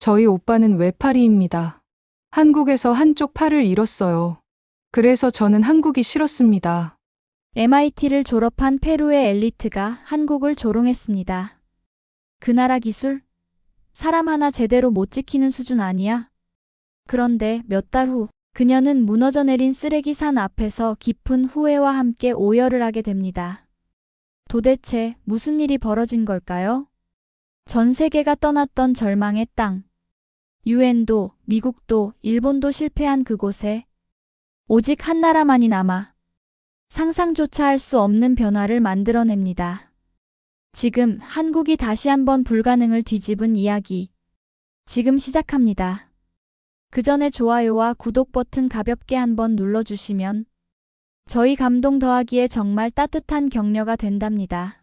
저희 오빠는 외파리입니다. 한국에서 한쪽 팔을 잃었어요. 그래서 저는 한국이 싫었습니다. MIT를 졸업한 페루의 엘리트가 한국을 조롱했습니다. 그 나라 기술? 사람 하나 제대로 못 지키는 수준 아니야? 그런데 몇 달 후, 그녀는 무너져 내린 쓰레기 산 앞에서 깊은 후회와 함께 오열을 하게 됩니다. 도대체 무슨 일이 벌어진 걸까요? 전 세계가 떠났던 절망의 땅. 유엔도, 미국도, 일본도 실패한 그곳에 오직 한 나라만이 남아 상상조차 할 수 없는 변화를 만들어냅니다. 지금 한국이 다시 한번 불가능을 뒤집은 이야기. 지금 시작합니다. 그 전에 좋아요와 구독 버튼 가볍게 한번 눌러주시면 저희 감동 더하기에 정말 따뜻한 격려가 된답니다.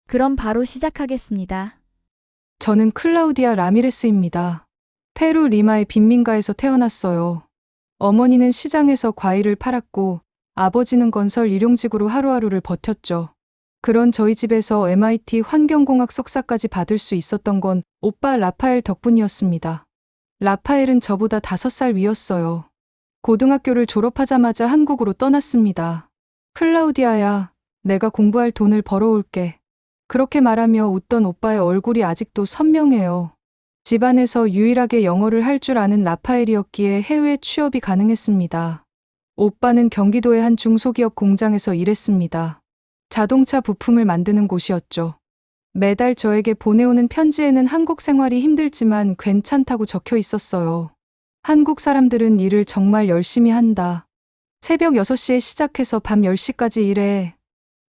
그럼 바로 시작하겠습니다. 저는 클라우디아 라미레스입니다. 페루 리마의 빈민가에서 태어났어요. 어머니는 시장에서 과일을 팔았고 아버지는 건설 일용직으로 하루하루를 버텼죠. 그런 저희 집에서 MIT 환경공학 석사까지 받을 수 있었던 건 오빠 라파엘 덕분이었습니다. 라파엘은 저보다 5살 위였어요. 고등학교를 졸업하자마자 한국으로 떠났습니다. 클라우디아야, 내가 공부할 돈을 벌어올게. 그렇게 말하며 웃던 오빠의 얼굴이 아직도 선명해요. 집안에서 유일하게 영어를 할 줄 아는 라파엘이었기에 해외 취업이 가능했습니다. 오빠는 경기도의 한 중소기업 공장에서 일했습니다. 자동차 부품을 만드는 곳이었죠. 매달 저에게 보내오는 편지에는 한국 생활이 힘들지만 괜찮다고 적혀 있었어요. 한국 사람들은 일을 정말 열심히 한다. 새벽 6시에 시작해서 밤 10시까지 일해.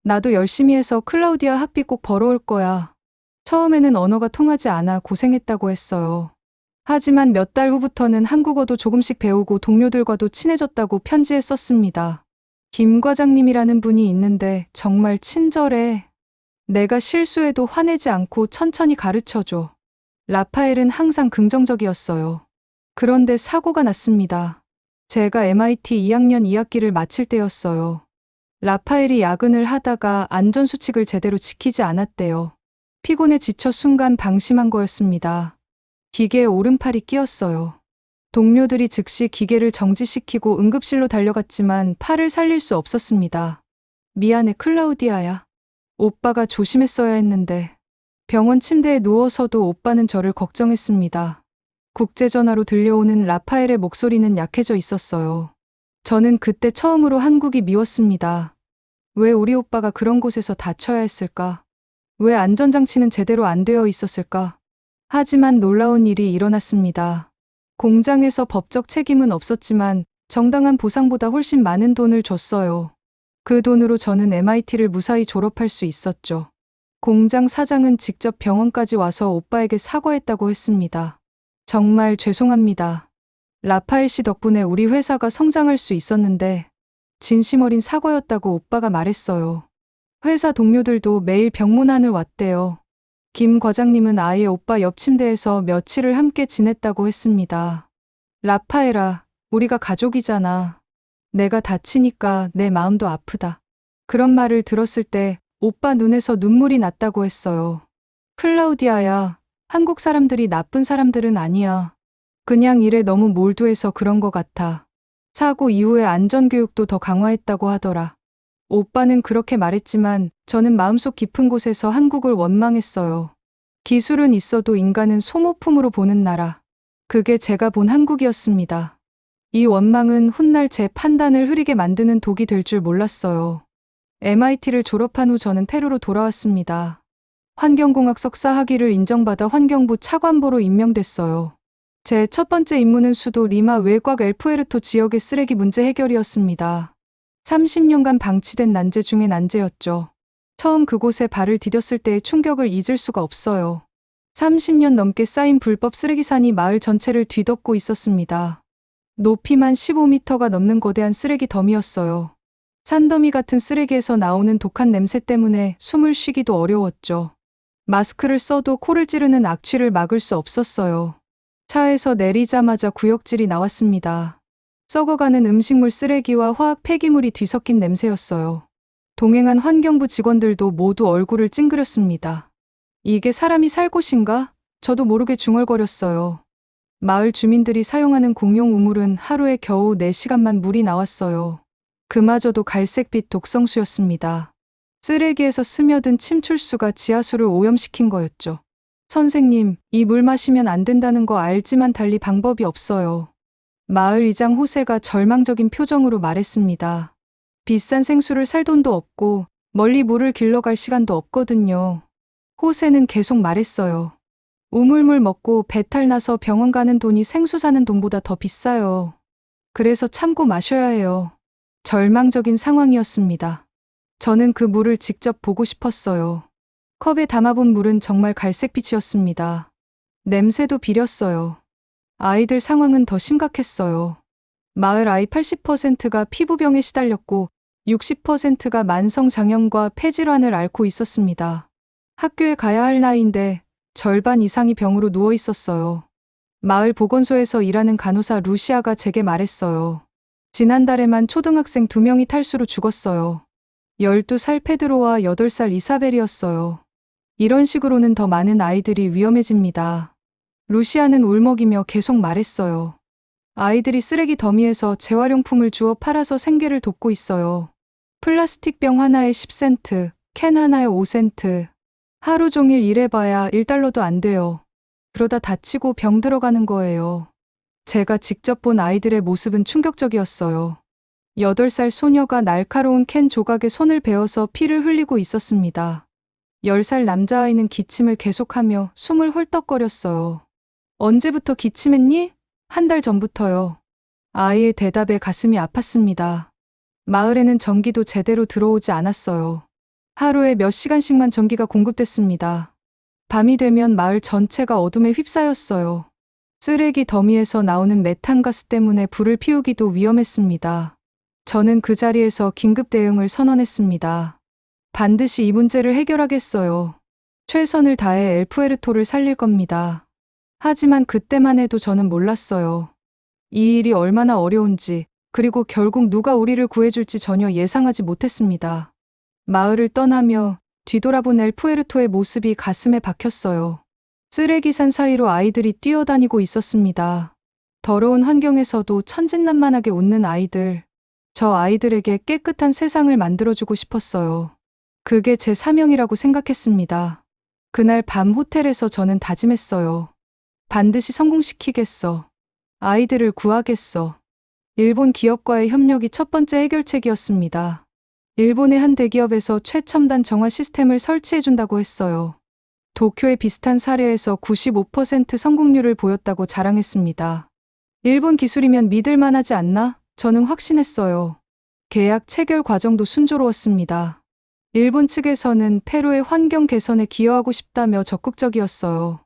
나도 열심히 해서 클라우디아 학비 꼭 벌어올 거야. 처음에는 언어가 통하지 않아 고생했다고 했어요. 하지만 몇 달 후부터는 한국어도 조금씩 배우고 동료들과도 친해졌다고 편지에 썼습니다. 김 과장님이라는 분이 있는데 정말 친절해. 내가 실수해도 화내지 않고 천천히 가르쳐줘. 라파엘은 항상 긍정적이었어요. 그런데 사고가 났습니다. 제가 MIT 2학년 2학기를 마칠 때였어요. 라파엘이 야근을 하다가 안전수칙을 제대로 지키지 않았대요. 피곤에 지쳐 순간 방심한 거였습니다. 기계에 오른팔이 끼었어요. 동료들이 즉시 기계를 정지시키고 응급실로 달려갔지만 팔을 살릴 수 없었습니다. 미안해 클라우디아야. 오빠가 조심했어야 했는데. 병원 침대에 누워서도 오빠는 저를 걱정했습니다. 국제전화로 들려오는 라파엘의 목소리는 약해져 있었어요. 저는 그때 처음으로 한국이 미웠습니다. 왜 우리 오빠가 그런 곳에서 다쳐야 했을까? 왜 안전장치는 제대로 안 되어 있었을까? 하지만 놀라운 일이 일어났습니다. 공장에서 법적 책임은 없었지만 정당한 보상보다 훨씬 많은 돈을 줬어요. 그 돈으로 저는 MIT를 무사히 졸업할 수 있었죠. 공장 사장은 직접 병원까지 와서 오빠에게 사과했다고 했습니다. 정말 죄송합니다. 라파엘 씨 덕분에 우리 회사가 성장할 수 있었는데 진심 어린 사과였다고 오빠가 말했어요. 회사 동료들도 매일 병문안을 왔대요. 김 과장님은 아예 오빠 옆 침대에서 며칠을 함께 지냈다고 했습니다. 라파엘아, 우리가 가족이잖아. 내가 다치니까 내 마음도 아프다. 그런 말을 들었을 때 오빠 눈에서 눈물이 났다고 했어요. 클라우디아야, 한국 사람들이 나쁜 사람들은 아니야. 그냥 일에 너무 몰두해서 그런 것 같아. 사고 이후에 안전교육도 더 강화했다고 하더라. 오빠는 그렇게 말했지만 저는 마음속 깊은 곳에서 한국을 원망했어요. 기술은 있어도 인간은 소모품으로 보는 나라. 그게 제가 본 한국이었습니다. 이 원망은 훗날 제 판단을 흐리게 만드는 독이 될 줄 몰랐어요. MIT를 졸업한 후 저는 페루로 돌아왔습니다. 환경공학 석사 학위를 인정받아 환경부 차관보로 임명됐어요. 제 첫 번째 임무는 수도 리마 외곽 엘푸에르토 지역의 쓰레기 문제 해결이었습니다. 30년간 방치된 난제 중의 난제였죠. 처음 그곳에 발을 디뎠을 때의 충격을 잊을 수가 없어요. 30년 넘게 쌓인 불법 쓰레기산이 마을 전체를 뒤덮고 있었습니다. 높이만 15m가 넘는 거대한 쓰레기 더미였어요. 산더미 같은 쓰레기에서 나오는 독한 냄새 때문에 숨을 쉬기도 어려웠죠. 마스크를 써도 코를 찌르는 악취를 막을 수 없었어요. 차에서 내리자마자 구역질이 나왔습니다. 썩어가는 음식물 쓰레기와 화학 폐기물이 뒤섞인 냄새였어요. 동행한 환경부 직원들도 모두 얼굴을 찡그렸습니다. 이게 사람이 살 곳인가? 저도 모르게 중얼거렸어요. 마을 주민들이 사용하는 공용 우물은 하루에 겨우 4시간만 물이 나왔어요. 그마저도 갈색빛 독성수였습니다. 쓰레기에서 스며든 침출수가 지하수를 오염시킨 거였죠. 선생님, 이 물 마시면 안 된다는 거 알지만 달리 방법이 없어요. 마을 이장 호세가 절망적인 표정으로 말했습니다. 비싼 생수를 살 돈도 없고 멀리 물을 길러갈 시간도 없거든요. 호세는 계속 말했어요. 우물물 먹고 배탈 나서 병원 가는 돈이 생수 사는 돈보다 더 비싸요. 그래서 참고 마셔야 해요. 절망적인 상황이었습니다. 저는 그 물을 직접 보고 싶었어요. 컵에 담아본 물은 정말 갈색빛이었습니다. 냄새도 비렸어요. 아이들 상황은 더 심각했어요. 마을 아이 80%가 피부병에 시달렸고 60%가 만성장염과 폐질환을 앓고 있었습니다. 학교에 가야 할 나이인데 절반 이상이 병으로 누워 있었어요. 마을 보건소에서 일하는 간호사 루시아가 제게 말했어요. 지난달에만 초등학생 2명이 탈수로 죽었어요. 12살 페드로와 8살 이사벨이었어요. 이런 식으로는 더 많은 아이들이 위험해집니다. 루시아는 울먹이며 계속 말했어요. 아이들이 쓰레기 더미에서 재활용품을 주워 팔아서 생계를 돕고 있어요. 플라스틱 병 하나에 10센트, 캔 하나에 5센트. 하루 종일 일해봐야 1달러도 안 돼요. 그러다 다치고 병 들어가는 거예요. 제가 직접 본 아이들의 모습은 충격적이었어요. 8살 소녀가 날카로운 캔 조각에 손을 베어서 피를 흘리고 있었습니다. 10살 남자아이는 기침을 계속하며 숨을 헐떡거렸어요. 언제부터 기침했니? 1달 전부터요. 아이의 대답에 가슴이 아팠습니다. 마을에는 전기도 제대로 들어오지 않았어요. 하루에 몇 시간씩만 전기가 공급됐습니다. 밤이 되면 마을 전체가 어둠에 휩싸였어요. 쓰레기 더미에서 나오는 메탄가스 때문에 불을 피우기도 위험했습니다. 저는 그 자리에서 긴급 대응을 선언했습니다. 반드시 이 문제를 해결하겠어요. 최선을 다해 엘푸에르토를 살릴 겁니다. 하지만 그때만 해도 저는 몰랐어요. 이 일이 얼마나 어려운지, 그리고 결국 누가 우리를 구해줄지 전혀 예상하지 못했습니다. 마을을 떠나며 뒤돌아본 엘푸에르토의 모습이 가슴에 박혔어요. 쓰레기산 사이로 아이들이 뛰어다니고 있었습니다. 더러운 환경에서도 천진난만하게 웃는 아이들. 저 아이들에게 깨끗한 세상을 만들어주고 싶었어요. 그게 제 사명이라고 생각했습니다. 그날 밤 호텔에서 저는 다짐했어요. 반드시 성공시키겠어. 아이들을 구하겠어. 일본 기업과의 협력이 첫 번째 해결책이었습니다. 일본의 한 대기업에서 최첨단 정화 시스템을 설치해준다고 했어요. 도쿄의 비슷한 사례에서 95% 성공률을 보였다고 자랑했습니다. 일본 기술이면 믿을만하지 않나? 저는 확신했어요. 계약 체결 과정도 순조로웠습니다. 일본 측에서는 페루의 환경 개선에 기여하고 싶다며 적극적이었어요.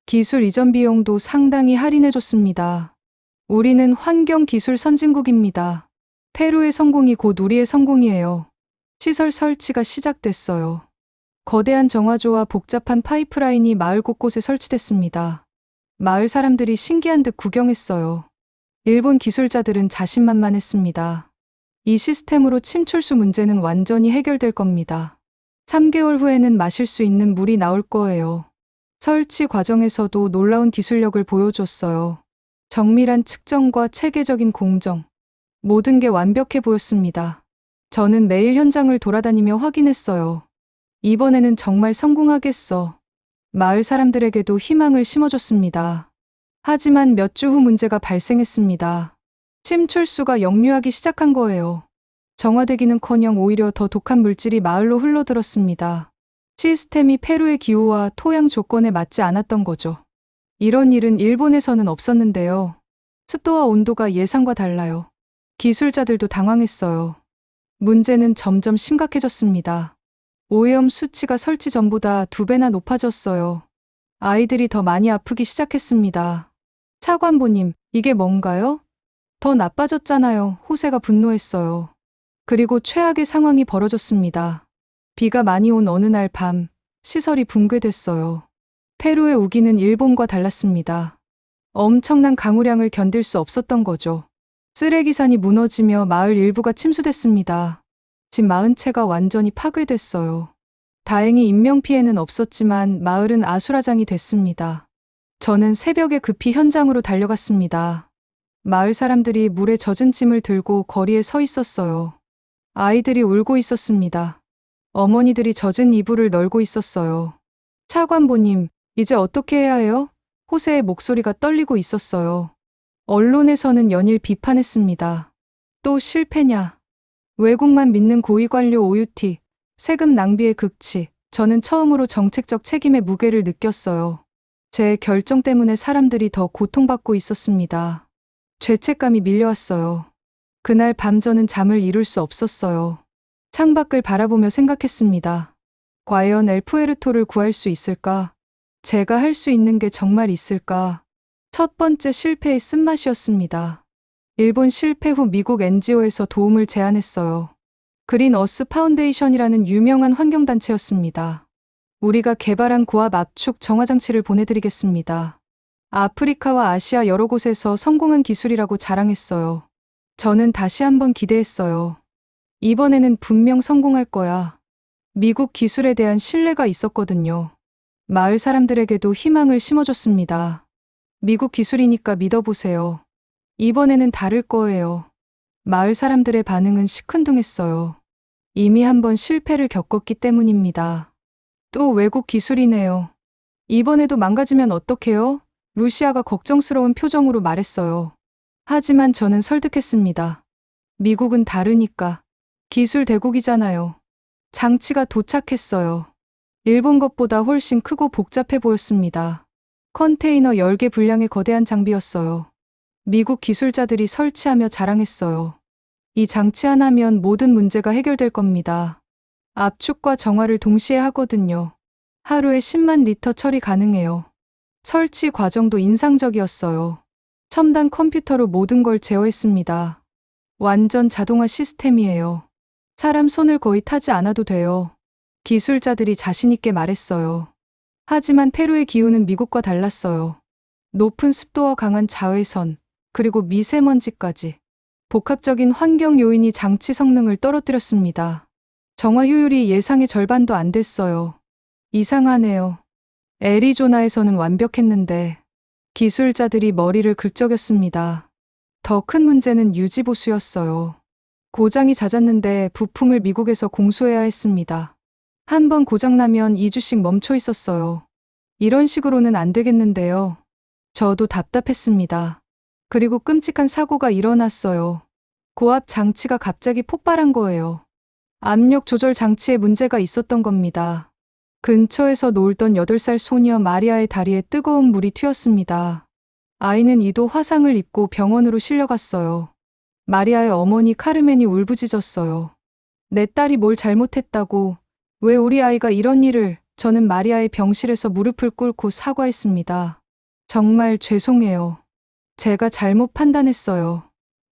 기술 이전 비용도 상당히 할인해줬습니다. 우리는 환경 기술 선진국입니다. 페루의 성공이 곧 우리의 성공이에요. 시설 설치가 시작됐어요. 거대한 정화조와 복잡한 파이프라인이 마을 곳곳에 설치됐습니다. 마을 사람들이 신기한 듯 구경했어요. 일본 기술자들은 자신만만했습니다. 이 시스템으로 침출수 문제는 완전히 해결될 겁니다. 3개월 후에는 마실 수 있는 물이 나올 거예요. 설치 과정에서도 놀라운 기술력을 보여줬어요. 정밀한 측정과 체계적인 공정. 모든 게 완벽해 보였습니다. 저는 매일 현장을 돌아다니며 확인했어요. 이번에는 정말 성공하겠어. 마을 사람들에게도 희망을 심어줬습니다. 하지만 몇 주 후 문제가 발생했습니다. 침출수가 역류하기 시작한 거예요. 정화되기는커녕 오히려 더 독한 물질이 마을로 흘러들었습니다. 시스템이 페루의 기후와 토양 조건에 맞지 않았던 거죠. 이런 일은 일본에서는 없었는데요. 습도와 온도가 예상과 달라요. 기술자들도 당황했어요. 문제는 점점 심각해졌습니다. 오염 수치가 설치 전보다 2배나 높아졌어요. 아이들이 더 많이 아프기 시작했습니다. 차관보님, 이게 뭔가요? 더 나빠졌잖아요. 호세가 분노했어요. 그리고 최악의 상황이 벌어졌습니다. 비가 많이 온 어느 날 밤, 시설이 붕괴됐어요. 페루의 우기는 일본과 달랐습니다. 엄청난 강우량을 견딜 수 없었던 거죠. 쓰레기산이 무너지며 마을 일부가 침수됐습니다. 집 40채가 완전히 파괴됐어요. 다행히 인명피해는 없었지만 마을은 아수라장이 됐습니다. 저는 새벽에 급히 현장으로 달려갔습니다. 마을 사람들이 물에 젖은 짐을 들고 거리에 서 있었어요. 아이들이 울고 있었습니다. 어머니들이 젖은 이불을 널고 있었어요. 차관보님, 이제 어떻게 해야 해요? 호세의 목소리가 떨리고 있었어요. 언론에서는 연일 비판했습니다. 또 실패냐? 외국만 믿는 고위관료 OUT, 세금 낭비의 극치. 저는 처음으로 정책적 책임의 무게를 느꼈어요. 제 결정 때문에 사람들이 더 고통받고 있었습니다. 죄책감이 밀려왔어요. 그날 밤 저는 잠을 이룰 수 없었어요. 창밖을 바라보며 생각했습니다. 과연 엘푸에르토를 구할 수 있을까? 제가 할 수 있는 게 정말 있을까? 첫 번째 실패의 쓴맛이었습니다. 일본 실패 후 미국 NGO에서 도움을 제안했어요. 그린 어스 파운데이션이라는 유명한 환경단체였습니다. 우리가 개발한 고압 압축 정화장치를 보내드리겠습니다. 아프리카와 아시아 여러 곳에서 성공한 기술이라고 자랑했어요. 저는 다시 한번 기대했어요. 이번에는 분명 성공할 거야. 미국 기술에 대한 신뢰가 있었거든요. 마을 사람들에게도 희망을 심어줬습니다. 미국 기술이니까 믿어보세요. 이번에는 다를 거예요. 마을 사람들의 반응은 시큰둥했어요. 이미 한번 실패를 겪었기 때문입니다. 또 외국 기술이네요. 이번에도 망가지면 어떡해요? 루시아가 걱정스러운 표정으로 말했어요. 하지만 저는 설득했습니다. 미국은 다르니까. 기술 대국이잖아요. 장치가 도착했어요. 일본 것보다 훨씬 크고 복잡해 보였습니다. 컨테이너 10개 분량의 거대한 장비였어요. 미국 기술자들이 설치하며 자랑했어요. 이 장치 하나면 모든 문제가 해결될 겁니다. 압축과 정화를 동시에 하거든요. 하루에 10만 리터 처리 가능해요. 설치 과정도 인상적이었어요. 첨단 컴퓨터로 모든 걸 제어했습니다. 완전 자동화 시스템이에요. 사람 손을 거의 타지 않아도 돼요. 기술자들이 자신있게 말했어요. 하지만 페루의 기후는 미국과 달랐어요. 높은 습도와 강한 자외선, 그리고 미세먼지까지. 복합적인 환경 요인이 장치 성능을 떨어뜨렸습니다. 정화 효율이 예상의 절반도 안 됐어요. 이상하네요. 애리조나에서는 완벽했는데 기술자들이 머리를 긁적였습니다. 더 큰 문제는 유지보수였어요. 고장이 잦았는데 부품을 미국에서 공수해야 했습니다. 한 번 고장나면 2주씩 멈춰 있었어요. 이런 식으로는 안 되겠는데요. 저도 답답했습니다. 그리고 끔찍한 사고가 일어났어요. 고압 장치가 갑자기 폭발한 거예요. 압력 조절 장치에 문제가 있었던 겁니다. 근처에서 놀던 8살 소녀 마리아의 다리에 뜨거운 물이 튀었습니다. 아이는 2도 화상을 입고 병원으로 실려갔어요. 마리아의 어머니 카르멘이 울부짖었어요. 내 딸이 뭘 잘못했다고, 왜 우리 아이가 이런 일을, 저는 마리아의 병실에서 무릎을 꿇고 사과했습니다. 정말 죄송해요. 제가 잘못 판단했어요.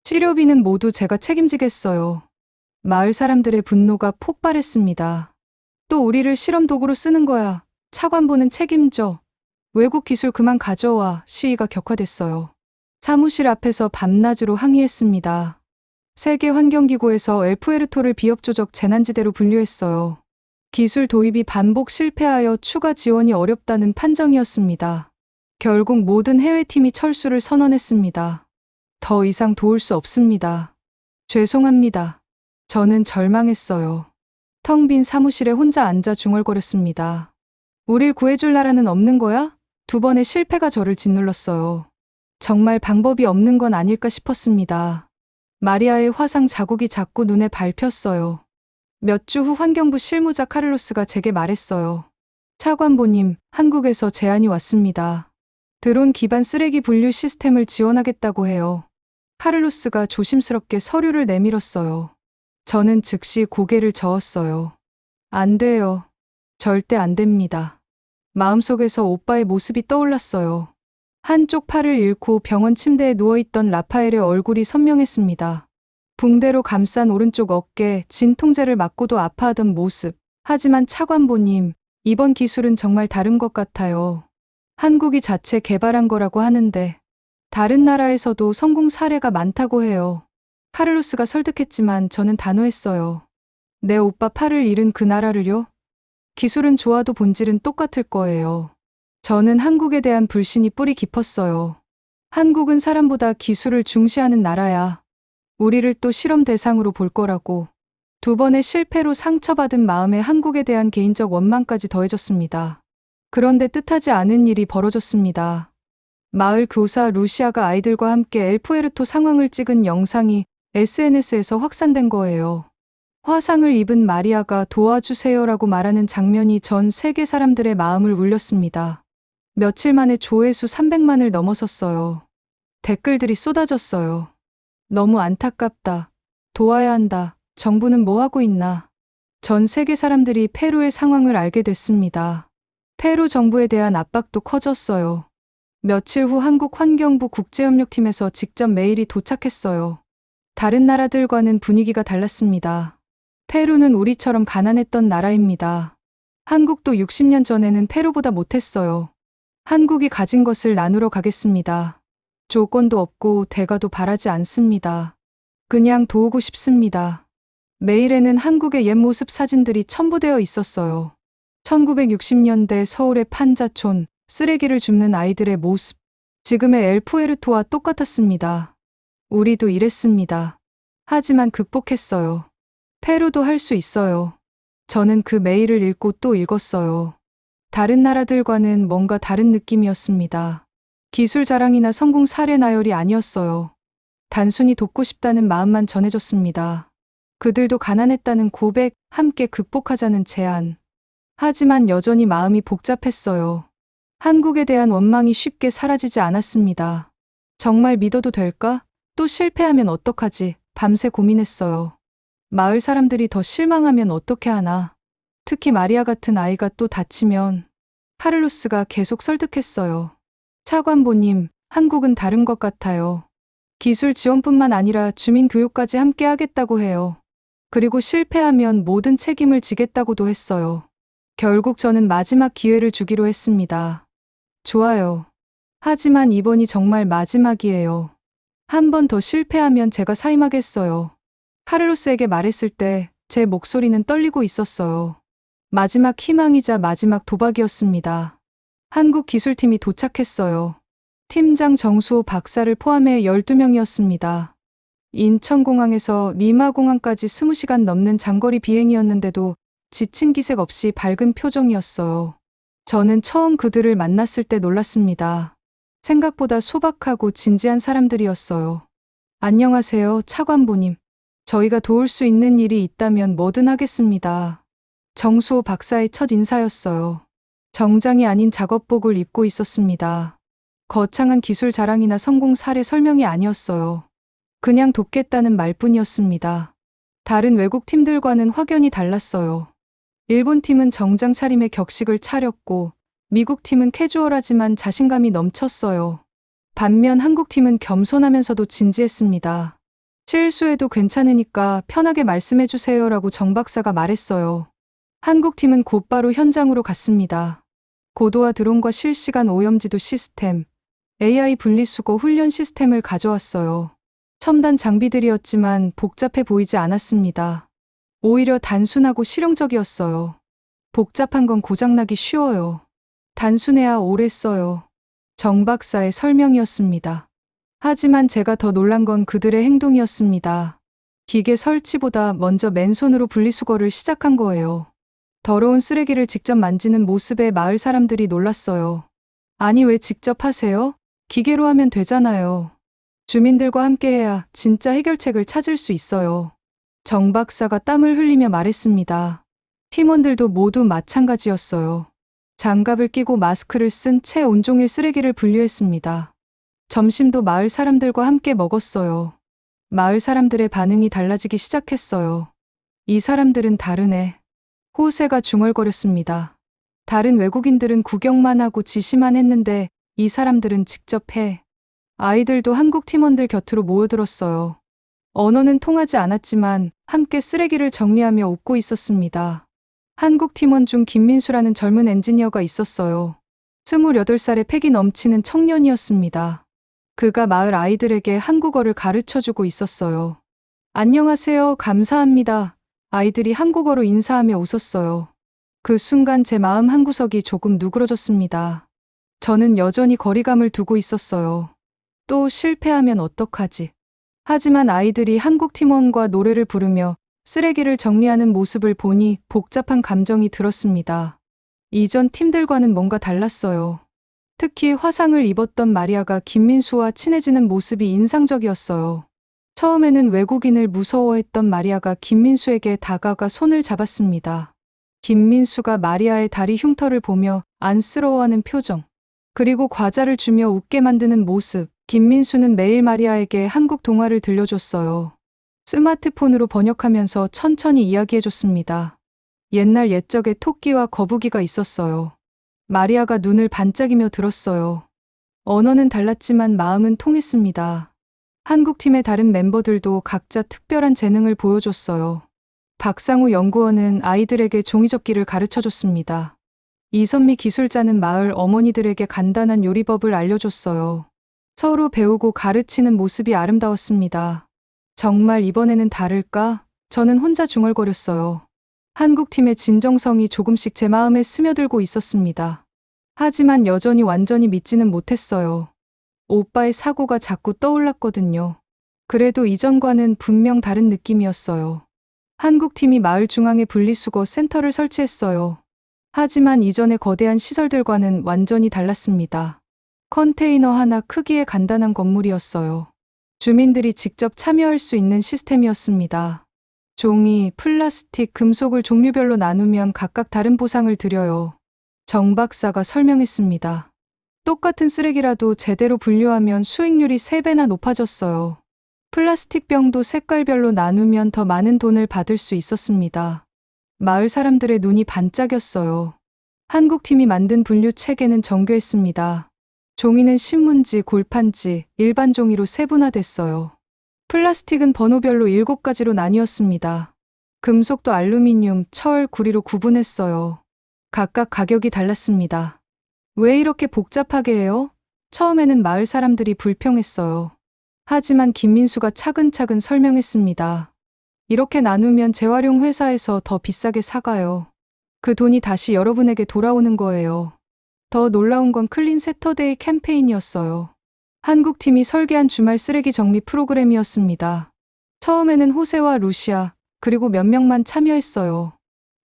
치료비는 모두 제가 책임지겠어요. 마을 사람들의 분노가 폭발했습니다. 또 우리를 실험 도구로 쓰는 거야. 차관보는 책임져. 외국 기술 그만 가져와. 시위가 격화됐어요. 사무실 앞에서 밤낮으로 항의했습니다. 세계환경기구에서 엘푸에르토를 비협조적 재난지대로 분류했어요. 기술 도입이 반복 실패하여 추가 지원이 어렵다는 판정이었습니다. 결국 모든 해외팀이 철수를 선언했습니다. 더 이상 도울 수 없습니다. 죄송합니다. 저는 절망했어요. 텅 빈 사무실에 혼자 앉아 중얼거렸습니다. 우릴 구해줄 나라는 없는 거야? 2번의 실패가 저를 짓눌렀어요. 정말 방법이 없는 건 아닐까 싶었습니다. 마리아의 화상 자국이 자꾸 눈에 밟혔어요. 몇 주 후 환경부 실무자 카를로스가 제게 말했어요. 차관보님, 한국에서 제안이 왔습니다. 드론 기반 쓰레기 분류 시스템을 지원하겠다고 해요. 카를로스가 조심스럽게 서류를 내밀었어요. 저는 즉시 고개를 저었어요. 안 돼요. 절대 안 됩니다. 마음속에서 오빠의 모습이 떠올랐어요. 한쪽 팔을 잃고 병원 침대에 누워있던 라파엘의 얼굴이 선명했습니다. 붕대로 감싼 오른쪽 어깨, 진통제를 맞고도 아파하던 모습. 하지만 차관보님, 이번 기술은 정말 다른 것 같아요. 한국이 자체 개발한 거라고 하는데 다른 나라에서도 성공 사례가 많다고 해요. 카를로스가 설득했지만 저는 단호했어요. 내 오빠 팔을 잃은 그 나라를요? 기술은 좋아도 본질은 똑같을 거예요. 저는 한국에 대한 불신이 뿌리 깊었어요. 한국은 사람보다 기술을 중시하는 나라야. 우리를 또 실험 대상으로 볼 거라고. 두 번의 실패로 상처받은 마음에 한국에 대한 개인적 원망까지 더해졌습니다. 그런데 뜻하지 않은 일이 벌어졌습니다. 마을 교사 루시아가 아이들과 함께 엘푸에르토 상황을 찍은 영상이 SNS에서 확산된 거예요. 화상을 입은 마리아가 도와주세요라고 말하는 장면이 전 세계 사람들의 마음을 울렸습니다. 며칠 만에 조회수 300만을 넘어섰어요. 댓글들이 쏟아졌어요. 너무 안타깝다. 도와야 한다. 정부는 뭐 하고 있나. 전 세계 사람들이 페루의 상황을 알게 됐습니다. 페루 정부에 대한 압박도 커졌어요. 며칠 후 한국환경부 국제협력팀에서 직접 메일이 도착했어요. 다른 나라들과는 분위기가 달랐습니다. 페루는 우리처럼 가난했던 나라입니다. 한국도 60년 전에는 페루보다 못했어요. 한국이 가진 것을 나누러 가겠습니다. 조건도 없고 대가도 바라지 않습니다. 그냥 도우고 싶습니다. 메일에는 한국의 옛 모습 사진들이 첨부되어 있었어요. 1960년대 서울의 판자촌, 쓰레기를 줍는 아이들의 모습. 지금의 엘푸에르토와 똑같았습니다. 우리도 이랬습니다. 하지만 극복했어요. 페루도 할 수 있어요. 저는 그 메일을 읽고 또 읽었어요. 다른 나라들과는 뭔가 다른 느낌이었습니다. 기술 자랑이나 성공 사례 나열이 아니었어요. 단순히 돕고 싶다는 마음만 전해졌습니다. 그들도 가난했다는 고백, 함께 극복하자는 제안. 하지만 여전히 마음이 복잡했어요. 한국에 대한 원망이 쉽게 사라지지 않았습니다. 정말 믿어도 될까? 또 실패하면 어떡하지? 밤새 고민했어요. 마을 사람들이 더 실망하면 어떻게 하나? 특히 마리아 같은 아이가 또 다치면. 카를로스가 계속 설득했어요. 차관보님, 한국은 다른 것 같아요. 기술 지원뿐만 아니라 주민 교육까지 함께 하겠다고 해요. 그리고 실패하면 모든 책임을 지겠다고도 했어요. 결국 저는 마지막 기회를 주기로 했습니다. 좋아요. 하지만 이번이 정말 마지막이에요. 한 번 더 실패하면 제가 사임하겠어요. 카를로스에게 말했을 때 제 목소리는 떨리고 있었어요. 마지막 희망이자 마지막 도박이었습니다. 한국 기술팀이 도착했어요. 팀장 정수호 박사를 포함해 12명이었습니다. 인천공항에서 리마공항까지 20시간 넘는 장거리 비행이었는데도 지친 기색 없이 밝은 표정이었어요. 저는 처음 그들을 만났을 때 놀랐습니다. 생각보다 소박하고 진지한 사람들이었어요. 안녕하세요, 차관보님. 저희가 도울 수 있는 일이 있다면 뭐든 하겠습니다. 정수호 박사의 첫 인사였어요. 정장이 아닌 작업복을 입고 있었습니다. 거창한 기술 자랑이나 성공 사례 설명이 아니었어요. 그냥 돕겠다는 말뿐이었습니다. 다른 외국 팀들과는 확연히 달랐어요. 일본 팀은 정장 차림에 격식을 차렸고 미국 팀은 캐주얼하지만 자신감이 넘쳤어요. 반면 한국 팀은 겸손하면서도 진지했습니다. 실수해도 괜찮으니까 편하게 말씀해주세요라고 정 박사가 말했어요. 한국 팀은 곧바로 현장으로 갔습니다. 고도화 드론과 실시간 오염지도 시스템, AI 분리수거 훈련 시스템을 가져왔어요. 첨단 장비들이었지만 복잡해 보이지 않았습니다. 오히려 단순하고 실용적이었어요. 복잡한 건 고장나기 쉬워요. 단순해야 오래 써요. 정 박사의 설명이었습니다. 하지만 제가 더 놀란 건 그들의 행동이었습니다. 기계 설치보다 먼저 맨손으로 분리수거를 시작한 거예요. 더러운 쓰레기를 직접 만지는 모습에 마을 사람들이 놀랐어요. 아니, 왜 직접 하세요? 기계로 하면 되잖아요. 주민들과 함께해야 진짜 해결책을 찾을 수 있어요. 정 박사가 땀을 흘리며 말했습니다. 팀원들도 모두 마찬가지였어요. 장갑을 끼고 마스크를 쓴 채 온종일 쓰레기를 분류했습니다. 점심도 마을 사람들과 함께 먹었어요. 마을 사람들의 반응이 달라지기 시작했어요. 이 사람들은 다르네. 호세가 중얼거렸습니다. 다른 외국인들은 구경만 하고 지시만 했는데 이 사람들은 직접 해. 아이들도 한국 팀원들 곁으로 모여들었어요. 언어는 통하지 않았지만 함께 쓰레기를 정리하며 웃고 있었습니다. 한국 팀원 중 김민수라는 젊은 엔지니어가 있었어요. 28살의 패기 넘치는 청년이었습니다. 그가 마을 아이들에게 한국어를 가르쳐주고 있었어요. 안녕하세요, 감사합니다. 아이들이 한국어로 인사하며 웃었어요. 그 순간 제 마음 한구석이 조금 누그러졌습니다. 저는 여전히 거리감을 두고 있었어요. 또 실패하면 어떡하지? 하지만 아이들이 한국 팀원과 노래를 부르며 쓰레기를 정리하는 모습을 보니 복잡한 감정이 들었습니다. 이전 팀들과는 뭔가 달랐어요. 특히 화상을 입었던 마리아가 김민수와 친해지는 모습이 인상적이었어요. 처음에는 외국인을 무서워했던 마리아가 김민수에게 다가가 손을 잡았습니다. 김민수가 마리아의 다리 흉터를 보며 안쓰러워하는 표정, 그리고 과자를 주며 웃게 만드는 모습. 김민수는 매일 마리아에게 한국 동화를 들려줬어요. 스마트폰으로 번역하면서 천천히 이야기해줬습니다. 옛날 옛적에 토끼와 거북이가 있었어요. 마리아가 눈을 반짝이며 들었어요. 언어는 달랐지만 마음은 통했습니다. 한국팀의 다른 멤버들도 각자 특별한 재능을 보여줬어요. 박상우 연구원은 아이들에게 종이접기를 가르쳐줬습니다. 이선미 기술자는 마을 어머니들에게 간단한 요리법을 알려줬어요. 서로 배우고 가르치는 모습이 아름다웠습니다. 정말 이번에는 다를까? 저는 혼자 중얼거렸어요. 한국팀의 진정성이 조금씩 제 마음에 스며들고 있었습니다. 하지만 여전히 완전히 믿지는 못했어요. 오빠의 사고가 자꾸 떠올랐거든요. 그래도 이전과는 분명 다른 느낌이었어요. 한국팀이 마을 중앙에 분리수거 센터를 설치했어요. 하지만 이전의 거대한 시설들과는 완전히 달랐습니다. 컨테이너 하나 크기의 간단한 건물이었어요. 주민들이 직접 참여할 수 있는 시스템이었습니다. 종이, 플라스틱, 금속을 종류별로 나누면 각각 다른 보상을 드려요. 정 박사가 설명했습니다. 똑같은 쓰레기라도 제대로 분류하면 수익률이 3배나 높아졌어요. 플라스틱 병도 색깔별로 나누면 더 많은 돈을 받을 수 있었습니다. 마을 사람들의 눈이 반짝였어요. 한국팀이 만든 분류 체계는 정교했습니다. 종이는 신문지, 골판지, 일반 종이로 세분화됐어요. 플라스틱은 번호별로 7가지로 나뉘었습니다. 금속도 알루미늄, 철, 구리로 구분했어요. 각각 가격이 달랐습니다. 왜 이렇게 복잡하게 해요? 처음에는 마을 사람들이 불평했어요. 하지만 김민수가 차근차근 설명했습니다. 이렇게 나누면 재활용 회사에서 더 비싸게 사가요. 그 돈이 다시 여러분에게 돌아오는 거예요. 더 놀라운 건 클린 세터데이 캠페인이었어요. 한국팀이 설계한 주말 쓰레기 정리 프로그램이었습니다. 처음에는 호세와 루시아, 그리고 몇 명만 참여했어요.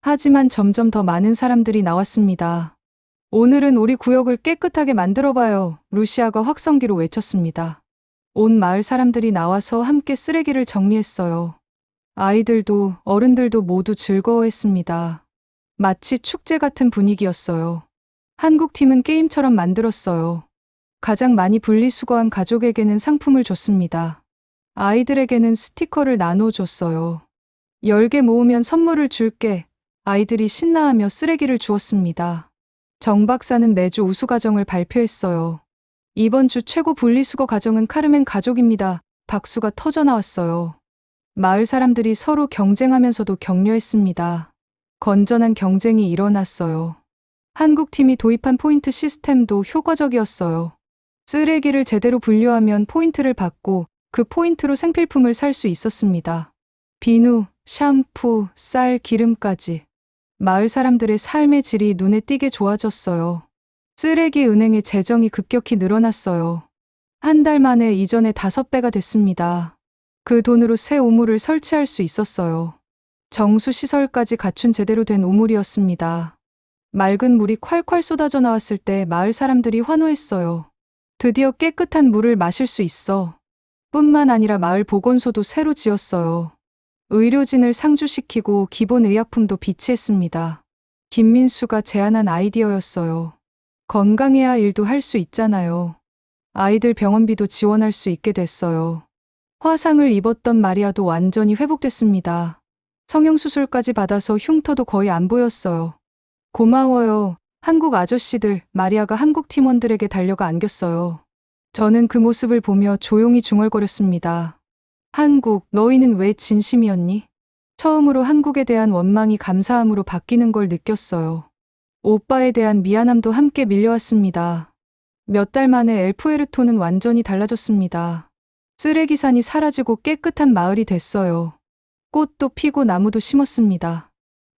하지만 점점 더 많은 사람들이 나왔습니다. 오늘은 우리 구역을 깨끗하게 만들어봐요. 루시아가 확성기로 외쳤습니다. 온 마을 사람들이 나와서 함께 쓰레기를 정리했어요. 아이들도 어른들도 모두 즐거워했습니다. 마치 축제 같은 분위기였어요. 한국팀은 게임처럼 만들었어요. 가장 많이 분리수거한 가족에게는 상품을 줬습니다. 아이들에게는 스티커를 나눠줬어요. 10개 모으면 선물을 줄게. 아이들이 신나하며 쓰레기를 주었습니다. 정 박사는 매주 우수 가정을 발표했어요. 이번 주 최고 분리수거 가정은 카르멘 가족입니다. 박수가 터져 나왔어요. 마을 사람들이 서로 경쟁하면서도 격려했습니다. 건전한 경쟁이 일어났어요. 한국팀이 도입한 포인트 시스템도 효과적이었어요. 쓰레기를 제대로 분류하면 포인트를 받고 그 포인트로 생필품을 살 수 있었습니다. 비누, 샴푸, 쌀, 기름까지. 마을 사람들의 삶의 질이 눈에 띄게 좋아졌어요. 쓰레기 은행의 재정이 급격히 늘어났어요. 한 달 만에 이전의 5배가 됐습니다. 그 돈으로 새 우물을 설치할 수 있었어요. 정수시설까지 갖춘 제대로 된 우물이었습니다. 맑은 물이 콸콸 쏟아져 나왔을 때 마을 사람들이 환호했어요. 드디어 깨끗한 물을 마실 수 있어. 뿐만 아니라 마을 보건소도 새로 지었어요. 의료진을 상주시키고 기본 의약품도 비치했습니다. 김민수가 제안한 아이디어였어요. 건강해야 일도 할 수 있잖아요. 아이들 병원비도 지원할 수 있게 됐어요. 화상을 입었던 마리아도 완전히 회복됐습니다. 성형수술까지 받아서 흉터도 거의 안 보였어요. 고마워요. 한국 아저씨들. 마리아가 한국 팀원들에게 달려가 안겼어요. 저는 그 모습을 보며 조용히 중얼거렸습니다. 한국, 너희는 왜 진심이었니? 처음으로 한국에 대한 원망이 감사함으로 바뀌는 걸 느꼈어요. 오빠에 대한 미안함도 함께 밀려왔습니다. 몇 달 만에 엘푸에르토는 완전히 달라졌습니다. 쓰레기산이 사라지고 깨끗한 마을이 됐어요. 꽃도 피고 나무도 심었습니다.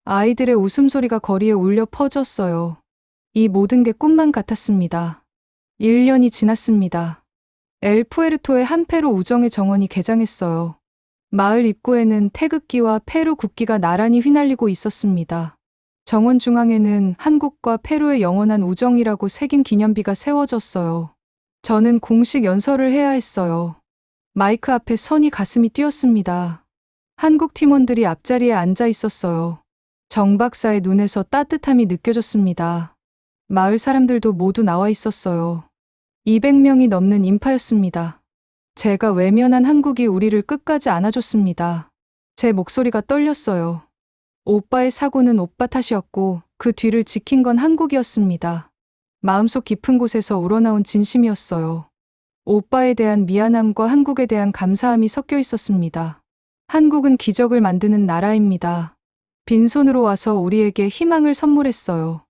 아이들의 웃음소리가 거리에 울려 퍼졌어요. 이 모든 게 꿈만 같았습니다. 1년이 지났습니다. 엘푸에르토의 한 페루 우정의 정원이 개장했어요. 마을 입구에는 태극기와 페루 국기가 나란히 휘날리고 있었습니다. 정원 중앙에는 한국과 페루의 영원한 우정이라고 새긴 기념비가 세워졌어요. 저는 공식 연설을 해야 했어요. 마이크 앞에 선이 가슴이 뛰었습니다. 한국 팀원들이 앞자리에 앉아 있었어요. 정 박사의 눈에서 따뜻함이 느껴졌습니다. 마을 사람들도 모두 나와 있었어요. 200명이 넘는 인파였습니다. 제가 외면한 한국이 우리를 끝까지 안아줬습니다. 제 목소리가 떨렸어요. 오빠의 사고는 오빠 탓이었고 그 뒤를 지킨 건 한국이었습니다. 마음속 깊은 곳에서 우러나온 진심이었어요. 오빠에 대한 미안함과 한국에 대한 감사함이 섞여 있었습니다. 한국은 기적을 만드는 나라입니다. 빈손으로 와서 우리에게 희망을 선물했어요.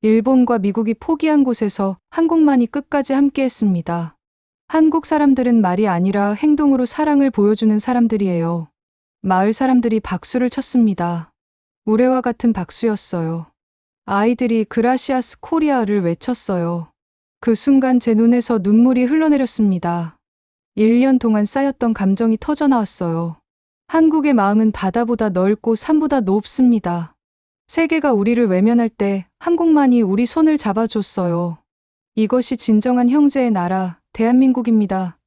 일본과 미국이 포기한 곳에서 한국만이 끝까지 함께했습니다. 한국 사람들은 말이 아니라 행동으로 사랑을 보여주는 사람들이에요. 마을 사람들이 박수를 쳤습니다. 우레와 같은 박수였어요. 아이들이 그라시아스 코리아를 외쳤어요. 그 순간 제 눈에서 눈물이 흘러내렸습니다. 1년 동안 쌓였던 감정이 터져나왔어요. 한국의 마음은 바다보다 넓고 산보다 높습니다. 세계가 우리를 외면할 때 한국만이 우리 손을 잡아줬어요. 이것이 진정한 형제의 나라, 대한민국입니다.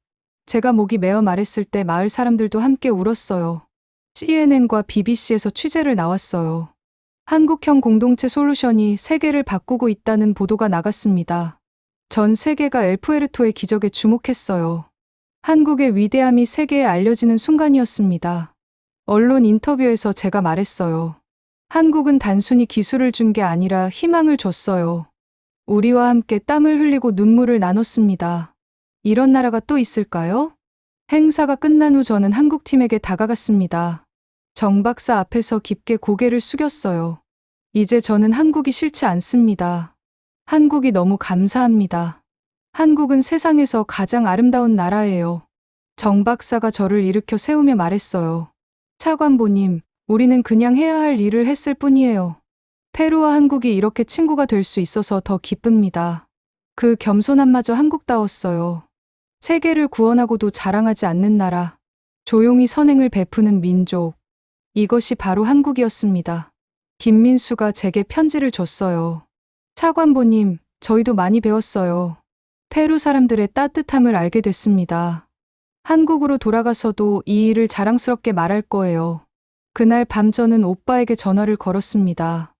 제가 목이 메어 말했을 때 마을 사람들도 함께 울었어요. CNN과 BBC에서 취재를 나왔어요. 한국형 공동체 솔루션이 세계를 바꾸고 있다는 보도가 나갔습니다. 전 세계가 엘푸에르토의 기적에 주목했어요. 한국의 위대함이 세계에 알려지는 순간이었습니다. 언론 인터뷰에서 제가 말했어요. 한국은 단순히 기술을 준 게 아니라 희망을 줬어요. 우리와 함께 땀을 흘리고 눈물을 나눴습니다. 이런 나라가 또 있을까요? 행사가 끝난 후 저는 한국팀에게 다가갔습니다. 정 박사 앞에서 깊게 고개를 숙였어요. 이제 저는 한국이 싫지 않습니다. 한국이 너무 감사합니다. 한국은 세상에서 가장 아름다운 나라예요. 정 박사가 저를 일으켜 세우며 말했어요. 차관보님, 우리는 그냥 해야 할 일을 했을 뿐이에요. 페루와 한국이 이렇게 친구가 될 수 있어서 더 기쁩니다. 그 겸손함마저 한국다웠어요. 세계를 구원하고도 자랑하지 않는 나라. 조용히 선행을 베푸는 민족. 이것이 바로 한국이었습니다. 김민수가 제게 편지를 줬어요. 차관보님, 저희도 많이 배웠어요. 페루 사람들의 따뜻함을 알게 됐습니다. 한국으로 돌아가서도 이 일을 자랑스럽게 말할 거예요. 그날 밤 저는 오빠에게 전화를 걸었습니다.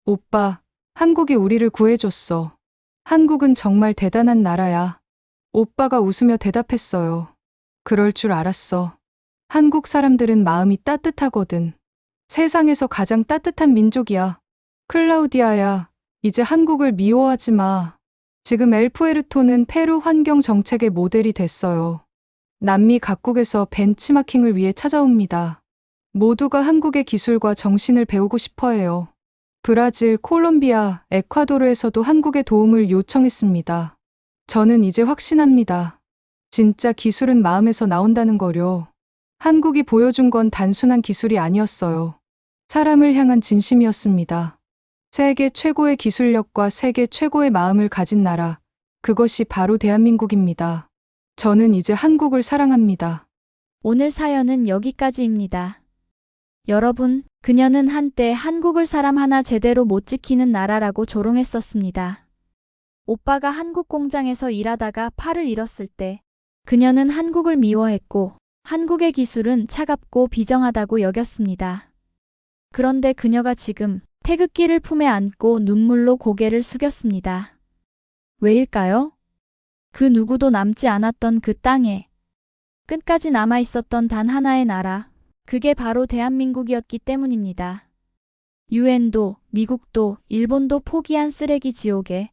오빠, 한국이 우리를 구해줬어. 한국은 정말 대단한 나라야. 오빠가 웃으며 대답했어요. 그럴 줄 알았어. 한국 사람들은 마음이 따뜻하거든. 세상에서 가장 따뜻한 민족이야. 클라우디아야, 이제 한국을 미워하지 마. 지금 엘푸에르토는 페루 환경 정책의 모델이 됐어요. 남미 각국에서 벤치마킹을 위해 찾아옵니다. 모두가 한국의 기술과 정신을 배우고 싶어 해요. 브라질, 콜롬비아, 에콰도르에서도 한국의 도움을 요청했습니다. 저는 이제 확신합니다. 진짜 기술은 마음에서 나온다는 거요. 한국이 보여준 건 단순한 기술이 아니었어요. 사람을 향한 진심이었습니다. 세계 최고의 기술력과 세계 최고의 마음을 가진 나라. 그것이 바로 대한민국입니다. 저는 이제 한국을 사랑합니다. 오늘 사연은 여기까지입니다. 여러분, 그녀는 한때 한국을 사람 하나 제대로 못 지키는 나라라고 조롱했었습니다. 오빠가 한국 공장에서 일하다가 팔을 잃었을 때 그녀는 한국을 미워했고 한국의 기술은 차갑고 비정하다고 여겼습니다. 그런데 그녀가 지금 태극기를 품에 안고 눈물로 고개를 숙였습니다. 왜일까요? 그 누구도 남지 않았던 그 땅에 끝까지 남아 있었던 단 하나의 나라, 그게 바로 대한민국이었기 때문입니다. 유엔도, 미국도, 일본도 포기한 쓰레기 지옥에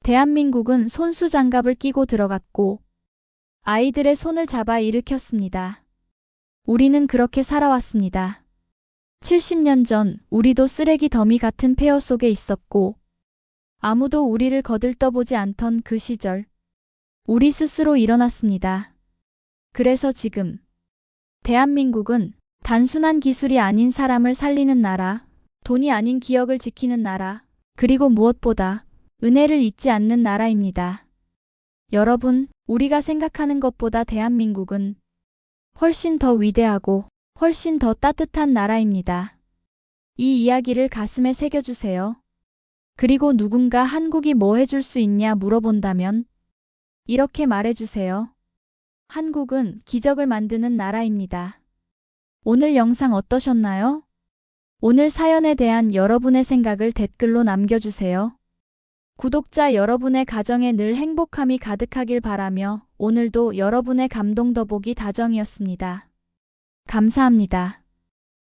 대한민국은 손수장갑을 끼고 들어갔고 아이들의 손을 잡아 일으켰습니다. 우리는 그렇게 살아왔습니다. 70년 전 우리도 쓰레기 더미 같은 폐허 속에 있었고 아무도 우리를 거들떠보지 않던 그 시절 우리 스스로 일어났습니다. 그래서 지금 대한민국은 단순한 기술이 아닌 사람을 살리는 나라, 돈이 아닌 기억을 지키는 나라, 그리고 무엇보다 은혜를 잊지 않는 나라입니다. 여러분, 우리가 생각하는 것보다 대한민국은 훨씬 더 위대하고 훨씬 더 따뜻한 나라입니다. 이 이야기를 가슴에 새겨주세요. 그리고 누군가 한국이 뭐 해줄 수 있냐 물어본다면 이렇게 말해주세요. 한국은 기적을 만드는 나라입니다. 오늘 영상 어떠셨나요? 오늘 사연에 대한 여러분의 생각을 댓글로 남겨주세요. 구독자 여러분의 가정에 늘 행복함이 가득하길 바라며 오늘도 여러분의 감동 더보기 다정이었습니다. 감사합니다.